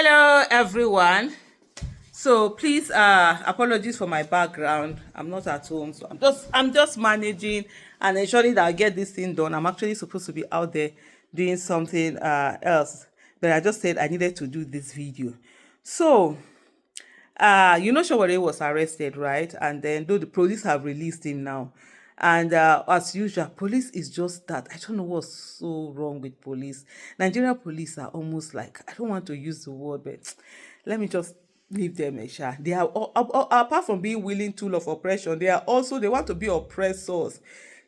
Hello everyone. So please apologies for my background. I'm not at home, so I'm just managing and ensuring that I get this thing done. I'm actually supposed to be out there doing something else, but I just said I needed to do this video. So Sowore was arrested, right? And then though the police have released him now, and as usual, police is just that. I don't know what's so wrong with police. Nigerian police are almost like, I don't want to use the word, but let me just leave them a shot. They are apart from being willing tool of oppression, they want to be oppressors.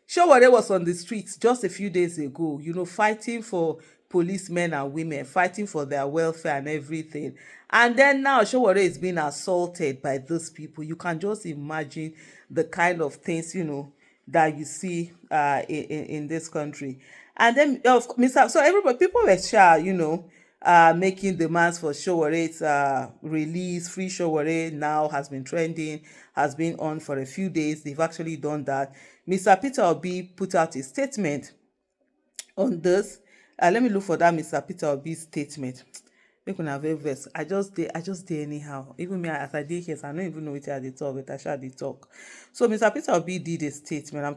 Sowore was on the streets just a few days ago, fighting for policemen and women, fighting for their welfare and everything. And then now Sowore is being assaulted by those people. You can just imagine the kind of things, that you see in this country. And then, Mr. So everybody, people were sure, making demands for Sowore's release. Free Sowore now has been trending, has been on for a few days. They've actually done that. Mr. Peter Obi put out a statement on this. Let me look for that Mr. Peter Obi's statement. Make una very vex. I just did anyhow. Even me, as I did here, so I don't even know what I did talk, but I shall did talk. So Mr. Peter Obi did a statement. What I'm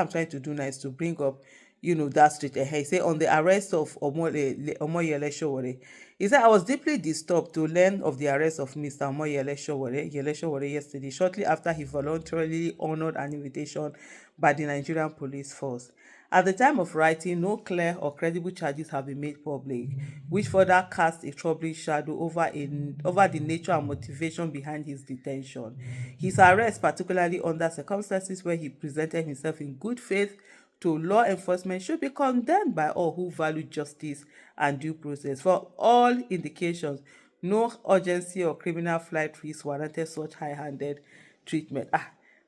trying to do now is to bring up, that street. He said on the arrest of Omoyele Sowore. He said, I was deeply disturbed to learn of the arrest of Mr. Omoyele Sowore yesterday, shortly after he voluntarily honored an invitation by the Nigerian police force. At the time of writing, no clear or credible charges have been made public, which further cast a troubling shadow over the nature and motivation behind his detention. His arrest, particularly under circumstances where he presented himself in good faith to law enforcement, should be condemned by all who value justice and due process. For all indications, no urgency or criminal flight risk warranted such high-handed treatment.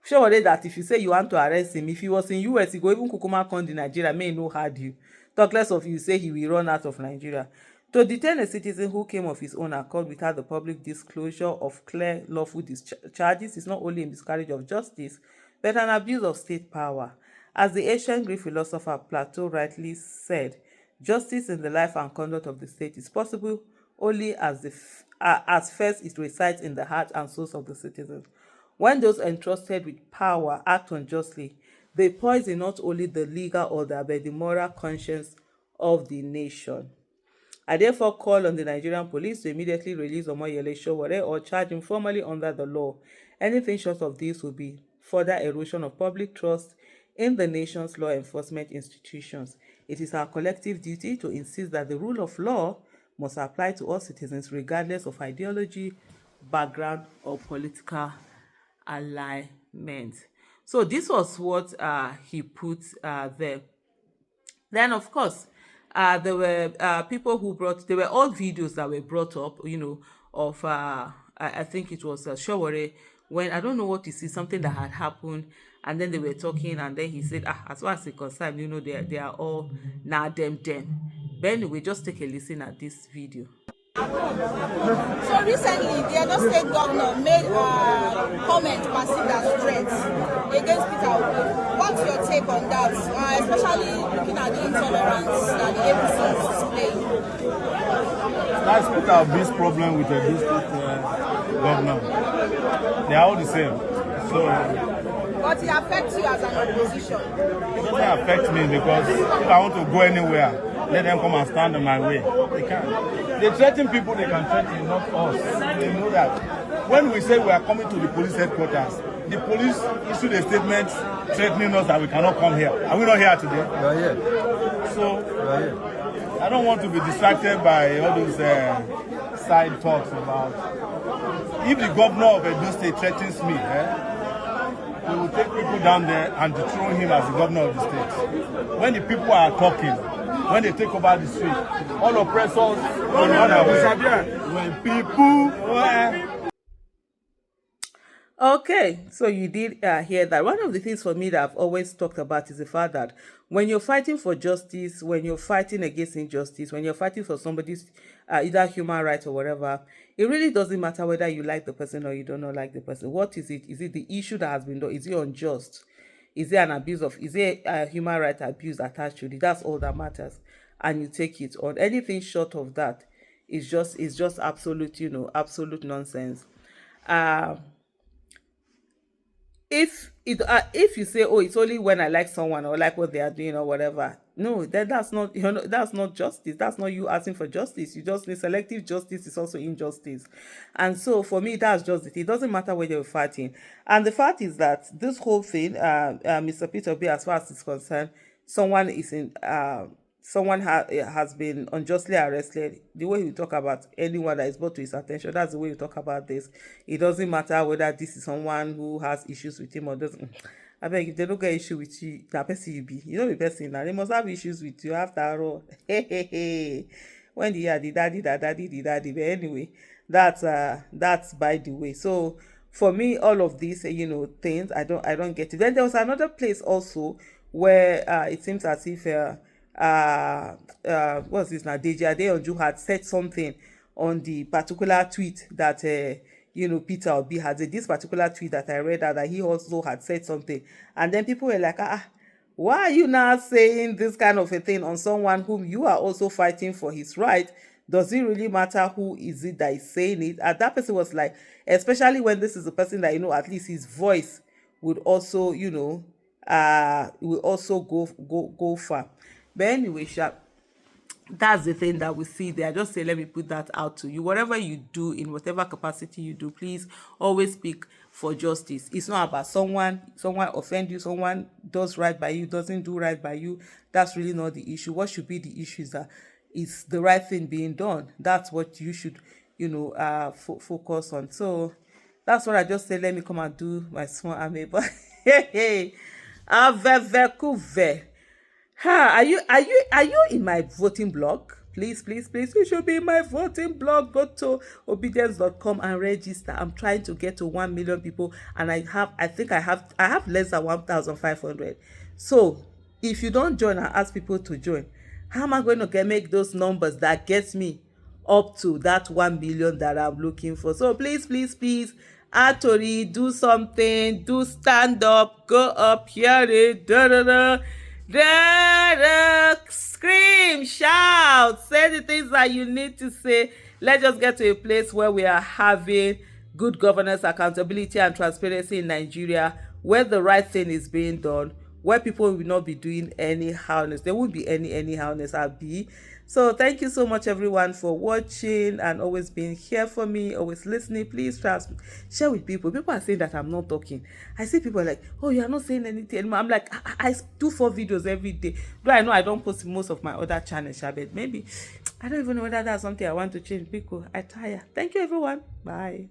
Sowore that if you say you want to arrest him, if he was in US, he go even kukuma come to Nigeria, may no hard you. Talk less of you say he will run out of Nigeria. To detain a citizen who came of his own accord without the public disclosure of clear lawful charges is not only a miscarriage of justice, but an abuse of state power. As the ancient Greek philosopher Plato rightly said, justice in the life and conduct of the state is possible only as first it resides in the heart and souls of the citizens. When those entrusted with power act unjustly, they poison not only the legal order but the moral conscience of the nation. I therefore call on the Nigerian police to immediately release Omoyele Sowore or charge him formally under the law. Anything short of this will be further erosion of public trust in the nation's law enforcement institutions. It is our collective duty to insist that the rule of law must apply to all citizens regardless of ideology, background, or political alignment. So this was what he put there. Then of course there were people who there were all videos that were brought up, of I think it was Sowore, when I don't know what you see, something that had happened, and then they were talking, and then he said, as far as it's concerned, they are all now them. But anyway, just take a listen at this video. So recently, the Edo State governor made comments perceived as threats against Peter Obi. What's your take on that, especially looking at the intolerance that the APC is displaying? That's Peter Obi's problem with the district governor. They are all the same. But it affects you as an opposition. It doesn't affect me because if I want to go anywhere, let them come and stand in my way. They can't. They threaten people, they can threaten, not us. They know that. When we say we are coming to the police headquarters, the police issued a statement threatening us that we cannot come here. Are we not here today? We are here. So, we are here. I don't want to be distracted by all those side talks about. If the governor of Edo State threatens me, we will take people down there and dethrone him as the governor of the state. When the people are talking, when they take over the street, all oppressors will run away. When people Okay, so you did hear that. One of the things for me that I've always talked about is the fact that when you're fighting for justice, when you're fighting against injustice, when you're fighting for somebody's either human rights or whatever, it really doesn't matter whether you like the person or you do not like the person. What is it? Is it the issue that has been done? Is it unjust? Is there an abuse of, is there a human right abuse attached to it? That's all that matters. And you take it on. Anything short of that is just absolute, absolute nonsense. um if you say, oh, it's only when I like someone or like what they are doing or whatever, no, then that's not, that's not justice. That's not you asking for justice. You just need selective justice is also injustice. And so for me, that's just it. It doesn't matter where you're fighting. And the fact is that this whole thing, Mr. Peter B, as far as it's concerned, someone is in someone has been unjustly arrested. The way you talk about anyone that is brought to his attention, that's the way you talk about this. It doesn't matter whether this is someone who has issues with him or doesn't. I beg, if they don't get issue with you, that person you be. You know the person now. They must have issues with you after all. When the daddy. But anyway, that's by the way. So for me, all of these, things, I don't get it. Then there was another place also where it seems as if what's this now? Deji Adeyanju had said something on the particular tweet that Peter Obi had said. This particular tweet that I read out, that he also had said something, and then people were like, why are you now saying this kind of a thing on someone whom you are also fighting for his right? Does it really matter who is it that is saying it? And that person was like, especially when this is a person that at least his voice would also will also go far. But anyway, that's the thing that we see there. Just say, let me put that out to you. Whatever you do, in whatever capacity you do, please always speak for justice. It's not about someone offend you, someone does right by you, doesn't do right by you. That's really not the issue. What should be the issue is that it's the right thing being done. That's what you should focus on. So that's what I just said. Let me come and do my small ameba. Hey, avevekuve. Are you in my voting blog? Please, you should be in my voting blog. Go to obedience.com and register. I'm trying to get to 1 million people, and I think I have less than 1,500. So if you don't join and ask people to join, how am I going to make those numbers that gets me up to that 1 million that I'm looking for? So please, Atori, do something, do stand up, go up, hear it, scream, shout, say the things that you need to say. Let's just get to a place where we are having good governance, accountability, and transparency in Nigeria, where the right thing is being done, where people will not be doing anyhowness. There won't be anyhowness. So thank you so much, everyone, for watching and always being here for me, always listening. Please share with people. People are saying that I'm not talking. I see people like, oh, you are not saying anything anymore. I'm like, I do 4 videos every day. Though I know I don't post most of my other channels, but maybe I don't even know whether that's something I want to change because I tire. Thank you, everyone. Bye.